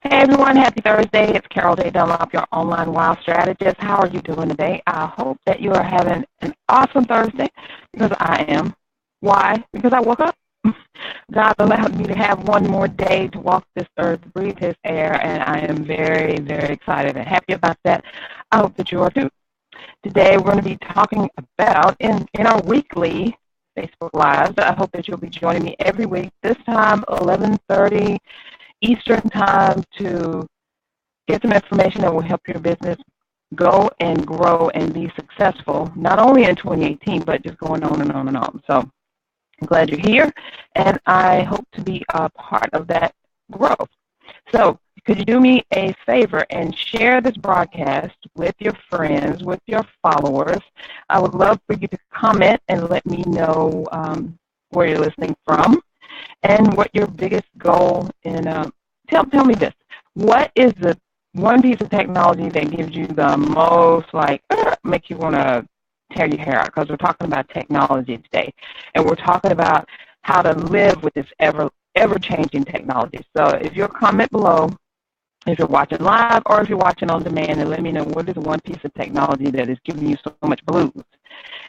Hey everyone, happy Thursday. It's Carol J. Dunlop, your online wild strategist. How are you doing today? I hope that you are having an awesome Thursday because I am. Why? Because I woke up. God allowed me to have one more day to walk this earth, breathe His air, and I am very, very excited and happy about that. I hope that you are too. Today we're going to be talking about in our weekly Facebook Lives. I hope that you'll be joining me every week, this time 11:30 Eastern time, to get some information that will help your business go and grow and be successful, not only in 2018, but just going on and on and on. So I'm glad you're here, and I hope to be a part of that growth. So could you do me a favor and share this broadcast with your friends, with your followers? I would love for you to comment and let me know where you're listening from and what your biggest goal in. Tell me this. What is the one piece of technology that gives you the most, make you want to tear your hair out? Because we're talking about technology today, and we're talking about how to live with this ever-changing technology. So if you'll comment below, if you're watching live or if you're watching on demand, and let me know what is one piece of technology that is giving you so much blues.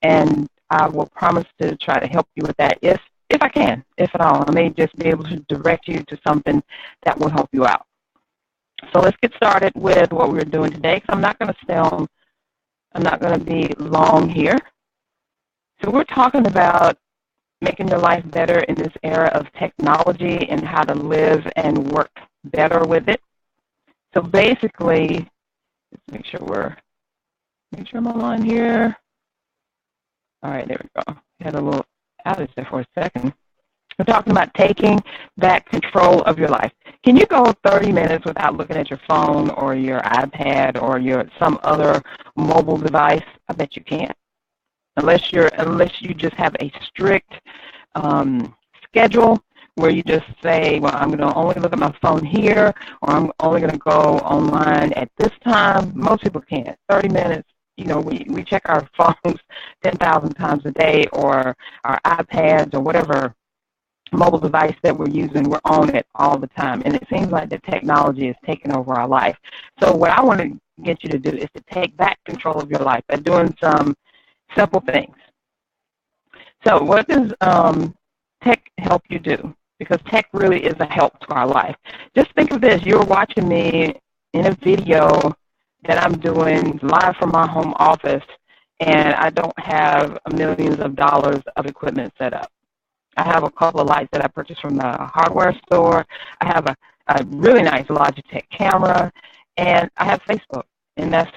And I will promise to try to help you with that if I can, if at all. I may just be able to direct you to something that will help you out. So let's get started with what we're doing today, because I'm not going to be long here. So we're talking about making your life better in this era of technology and how to live and work better with it. So basically, let's make sure I'm online here. All right, there we go. Had a little outage there for a second. We're talking about taking back control of your life. Can you go 30 minutes without looking at your phone or your iPad or some other mobile device? I bet you can't. Unless you just have a strict schedule where you just say, well, I'm going to only look at my phone here, or I'm only going to go online at this time. Most people can't. 30 minutes. We check our phones 10,000 times a day, or our iPads, or whatever mobile device that we're using. We're on it all the time, and it seems like the technology is taking over our life. So what I want to get you to do is to take back control of your life by doing some simple things. So what does tech help you do? Because tech really is a help to our life. Just think of this. You're watching me in a video that I'm doing live from my home office, and I don't have millions of dollars of equipment set up. I have a couple of lights that I purchased from the hardware store. I have a really nice Logitech camera, and I have Facebook. And that's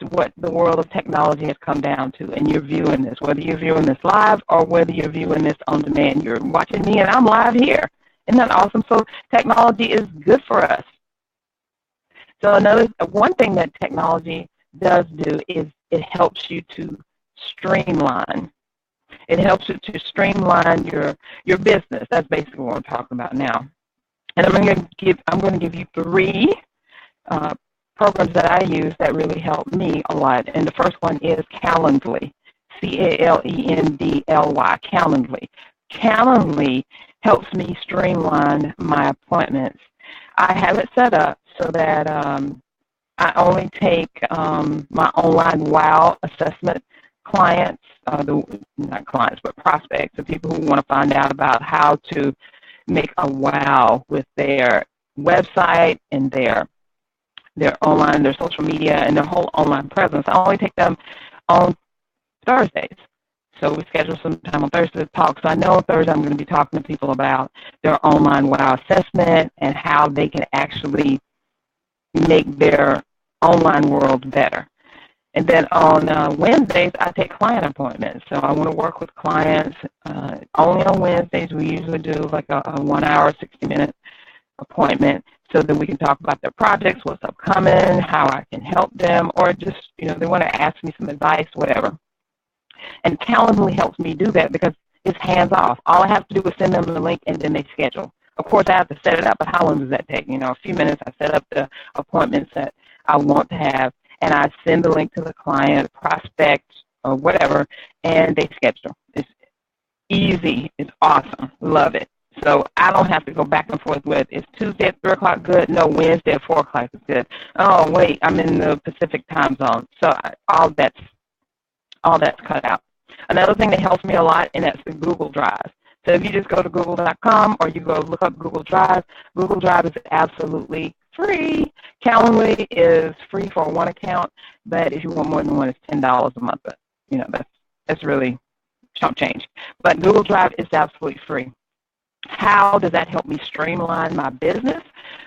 what the world of technology has come down to. And you're viewing this, whether you're viewing this live or whether you're viewing this on demand. You're watching me, and I'm live here. Isn't that awesome? So technology is good for us. So one thing that technology does do is it helps you to streamline. It helps you to streamline your business. That's basically what I'm talking about now. And I'm going to give you three programs that I use that really help me a lot. And the first one is Calendly, Calendly. Calendly. Calendly helps me streamline my appointments. I have it set up so that I only take my online WOW assessment clients, not clients, but prospects, the people who want to find out about how to make a WOW with their website and their online, their social media, and their whole online presence. I only take them on Thursdays. So we schedule some time on Thursday to talk. So I know on Thursday I'm going to be talking to people about their online WOW assessment and how they can actually make their online world better. And then on Wednesdays, I take client appointments. So I want to work with clients. Only on Wednesdays, we usually do like a 1 hour, 60-minute appointment so that we can talk about their projects, what's upcoming, how I can help them, or just, they want to ask me some advice, whatever. And Calendly helps me do that because it's hands-off. All I have to do is send them the link, and then they schedule. Of course, I have to set it up, but how long does that take? A few minutes, I set up the appointments that I want to have, and I send the link to the client, prospect, or whatever, and they schedule. It's easy. It's awesome. Love it. So I don't have to go back and forth with, is Tuesday at 3 o'clock good? No, Wednesday at 4 o'clock is good. Oh, wait, I'm in the Pacific time zone. So all that's cut out. Another thing that helps me a lot, and that's the Google Drive. So if you just go to google.com or you go look up Google Drive is absolutely free. Calendly is free for one account, but if you want more than one, it's $10 a month. But, that's really chump change. But Google Drive is absolutely free. How does that help me streamline my business?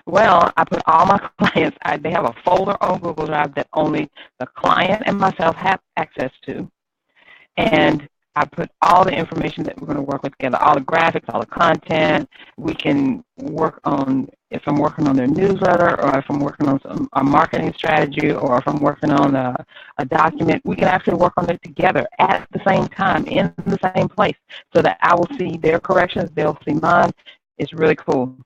Well, I put all my clients, they have a folder on Google Drive that only the client and myself have access to. And I put all the information that we're going to work with together, all the graphics, all the content. We can work on, if I'm working on their newsletter, or if I'm working on a marketing strategy, or if I'm working on a document, we can actually work on it together at the same time in the same place, so that I will see their corrections, they'll see mine. It's really cool.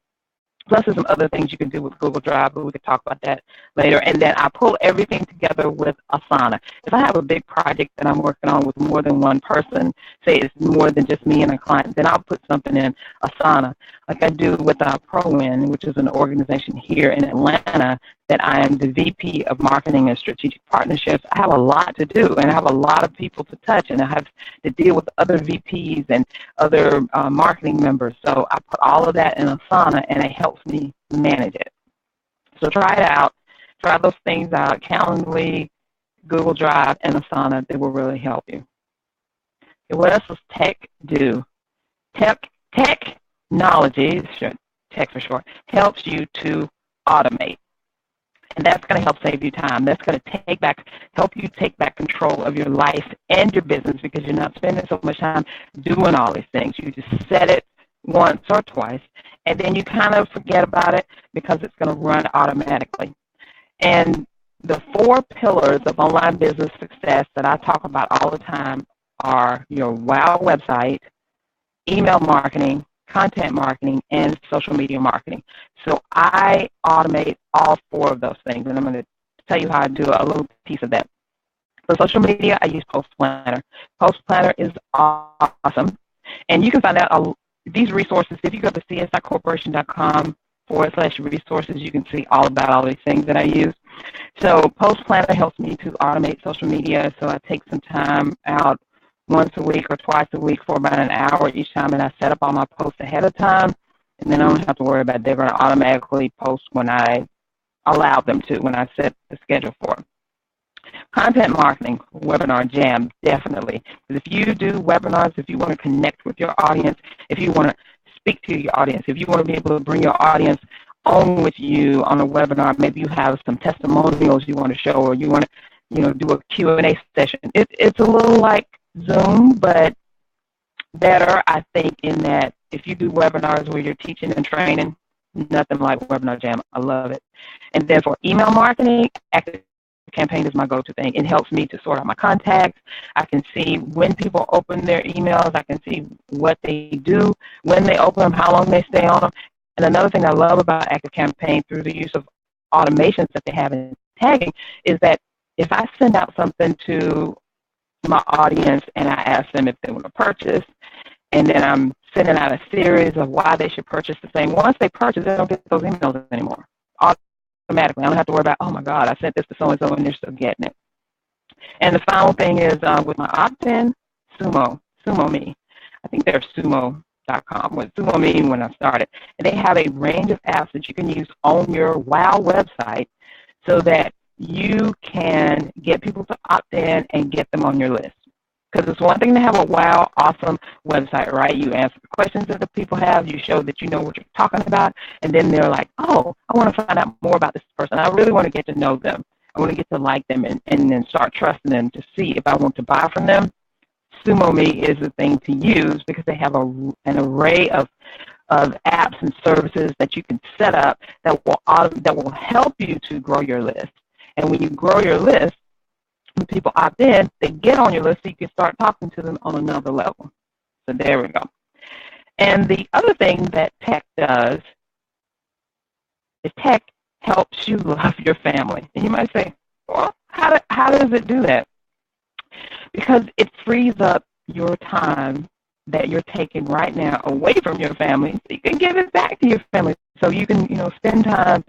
Plus, there's some other things you can do with Google Drive, but we could talk about that later. And then I pull everything together with Asana. If I have a big project that I'm working on with more than one person, say it's more than just me and a client, then I'll put something in Asana, like I do with ProWin, which is an organization here in Atlanta that I am the VP of Marketing and Strategic Partnerships. I have a lot to do, and I have a lot of people to touch, and I have to deal with other VPs and other marketing members. So I put all of that in Asana, and it helps me manage it. So try it out. Try those things out. Calendly, Google Drive, and Asana. They will really help you. Okay, what else does tech do? Technology, tech for short, helps you to automate. And that's going to help save you time. That's going to help you take back control of your life and your business, because you're not spending so much time doing all these things. You just set it once or twice, and then you kind of forget about it because it's going to run automatically. And the 4 pillars of online business success that I talk about all the time are your WOW website, email marketing, content marketing, and social media marketing. So I automate all 4 of those things, and I'm going to tell you how I do a little piece of that. For social media, I use Post Planner. Post Planner is awesome, and you can find out these resources. If you go to csicorporation.com/resources, you can see all about all these things that I use. So Post Planner helps me to automate social media, so I take some time out once a week or twice a week for about an hour each time, and I set up all my posts ahead of time, and then I don't have to worry about it. They're going to automatically post when I allow them to, when I set the schedule for it. Content marketing, Webinar Jam, definitely. Because if you do webinars, if you want to connect with your audience, if you want to speak to your audience, if you want to be able to bring your audience on with you on a webinar, maybe you have some testimonials you want to show, or you want to do a Q&A session. It's a little like Zoom, but better, I think, in that if you do webinars where you're teaching and training, nothing like Webinar Jam. I love it. And then for email marketing, ActiveCampaign is my go-to thing. It helps me to sort out my contacts. I can see when people open their emails. I can see what they do, when they open them, how long they stay on them. And another thing I love about ActiveCampaign, through the use of automations that they have in tagging, is that if I send out something to my audience and I ask them if they want to purchase, and then I'm sending out a series of why they should purchase the thing. Once they purchase, they don't get those emails anymore automatically. I don't have to worry about, oh my God, I sent this to so-and-so and they're still getting it. And the final thing is with my opt-in, SumoMe. I think they're sumo.com. With SumoMe when I started. And they have a range of apps that you can use on your WOW website so that you can get people to opt in and get them on your list. Because it's one thing to have a WOW awesome website, right? You answer the questions that the people have, you show that you know what you're talking about, and then they're like, oh, I want to find out more about this person. I really want to get to know them. I want to get to like them and then start trusting them to see if I want to buy from them. SumoMe is the thing to use because they have an array of apps and services that you can set up that will help you to grow your list. And when you grow your list, when people opt in, they get on your list so you can start talking to them on another level. So there we go. And the other thing that tech does is tech helps you love your family. And you might say, well, how does it do that? Because it frees up your time that you're taking right now away from your family, so you can give it back to your family. So you can, spend time,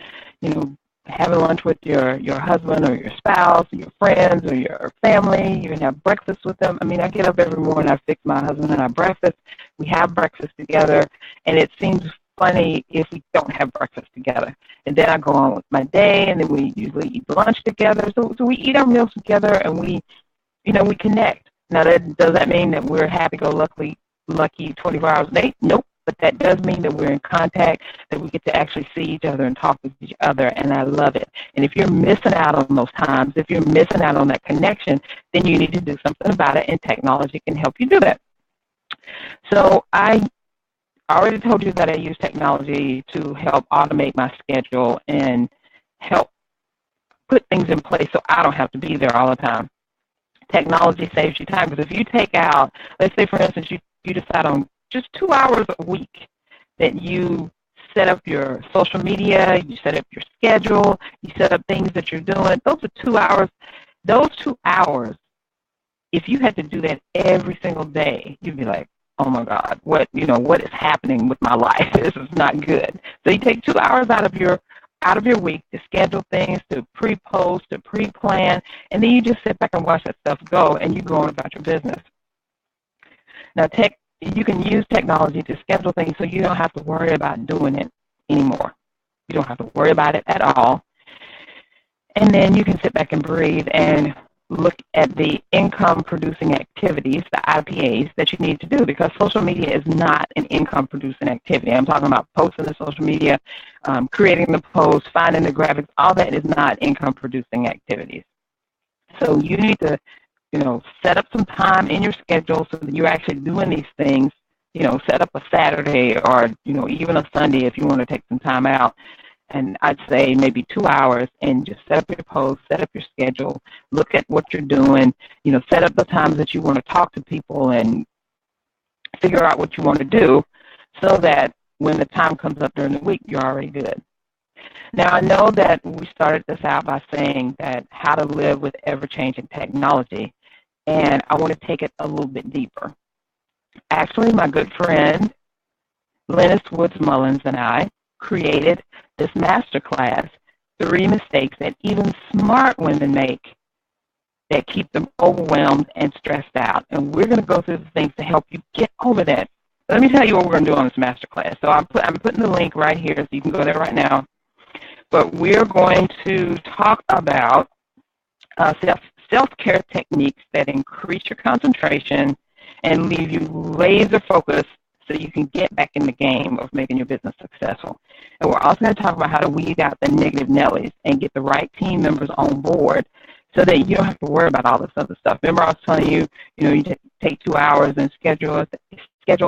having lunch with your husband or your spouse or your friends or your family. You can have breakfast with them. I mean, I get up every morning, I fix my husband and I breakfast. We have breakfast together, and it seems funny if we don't have breakfast together. And then I go on with my day, and then we usually eat lunch together. So we eat our meals together, and we connect. Now, does that mean that we're lucky 24 hours a day? Nope. But that does mean that we're in contact, that we get to actually see each other and talk with each other, and I love it. And if you're missing out on those times, if you're missing out on that connection, then you need to do something about it, and technology can help you do that. So I already told you that I use technology to help automate my schedule and help put things in place so I don't have to be there all the time. Technology saves you time, because if you take out, let's say, for instance, you decide on just 2 hours a week that you set up your social media, you set up your schedule, you set up things that you're doing. Those are 2 hours. Those 2 hours, if you had to do that every single day, you'd be like, oh my God, what is happening with my life? This is not good. So you take 2 hours out of your week to schedule things, to pre-post, to pre-plan, and then you just sit back and watch that stuff go, and you go on about your business. Now, you can use technology to schedule things so you don't have to worry about doing it anymore. You don't have to worry about it at all. And then you can sit back and breathe and look at the income-producing activities, the IPAs, that you need to do, because social media is not an income-producing activity. I'm talking about posting to social media, creating the posts, finding the graphics. All that is not income-producing activities. So you need to set up some time in your schedule so that you're actually doing these things. Set up a Saturday or, even a Sunday if you want to take some time out. And I'd say maybe 2 hours, and just set up your post, set up your schedule, look at what you're doing, set up the times that you want to talk to people and figure out what you want to do, so that when the time comes up during the week, you're already good. Now, I know that we started this out by saying that how to live with ever-changing technology, and I want to take it a little bit deeper. Actually, my good friend, Lennis Woods Mullins, and I created this masterclass, 3 mistakes that even smart women make that keep them overwhelmed and stressed out. And we're going to go through the things to help you get over that. Let me tell you what we're going to do on this masterclass. So I'm putting the link right here, so you can go there right now. But we're going to talk about self-care techniques that increase your concentration and leave you laser focused so you can get back in the game of making your business successful. And we're also going to talk about how to weed out the negative Nellies and get the right team members on board so that you don't have to worry about all this other stuff. Remember, I was telling you, you take 2 hours and schedule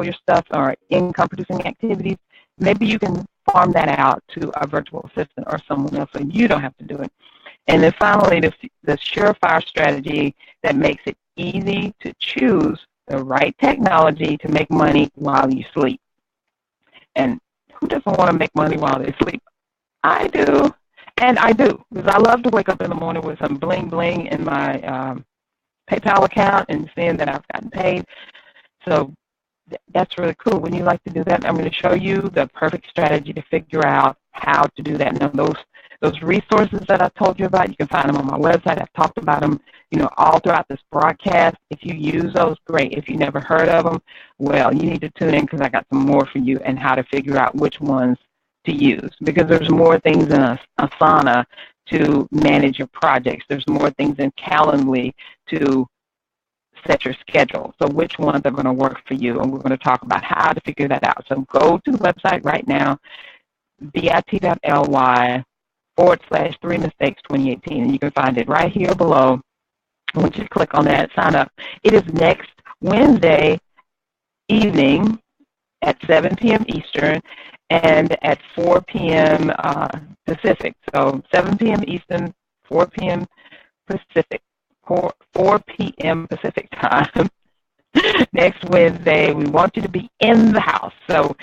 your stuff or income-producing activities. Maybe you can farm that out to a virtual assistant or someone else so you don't have to do it. And then finally, the surefire strategy that makes it easy to choose the right technology to make money while you sleep. And who doesn't want to make money while they sleep? I do. And I do, because I love to wake up in the morning with some bling bling in my PayPal account and seeing that I've gotten paid. So that's really cool. When you like to do that, I'm going to show you the perfect strategy to figure out how to do that. Now, those resources that I told you about, you can find them on my website. I've talked about them, all throughout this broadcast. If you use those, great. If you never heard of them, well, you need to tune in, because I got some more for you and how to figure out which ones to use, because there's more things in Asana to manage your projects. There's more things in Calendly to set your schedule. So which ones are going to work for you? And we're going to talk about how to figure that out. So go to the website right now, bit.ly/3mistakes2018, and you can find it right here below. Once you click on that, sign up. It is next Wednesday evening at 7 p.m. Eastern and at 4 p.m. Pacific. So 7 p.m. Eastern, 4 p.m. Pacific. 4 p.m. Pacific time. Next Wednesday, we want you to be in the house. So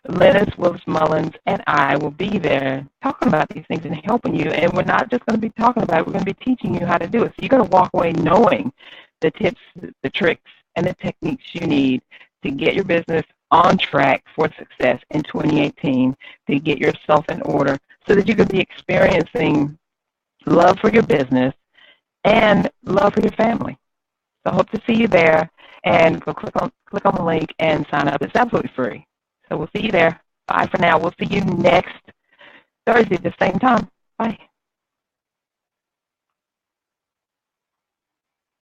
Lennis Woods Mullins and I will be there talking about these things and helping you. And we're not just going to be talking about it, we're going to be teaching you how to do it. So you're going to walk away knowing the tips, the tricks, and the techniques you need to get your business on track for success in 2018, to get yourself in order so that you can be experiencing love for your business and love for your family. So I hope to see you there, and go click on the link and sign up. It's absolutely free. So we'll see you there. Bye for now. We'll see you next Thursday at the same time. Bye.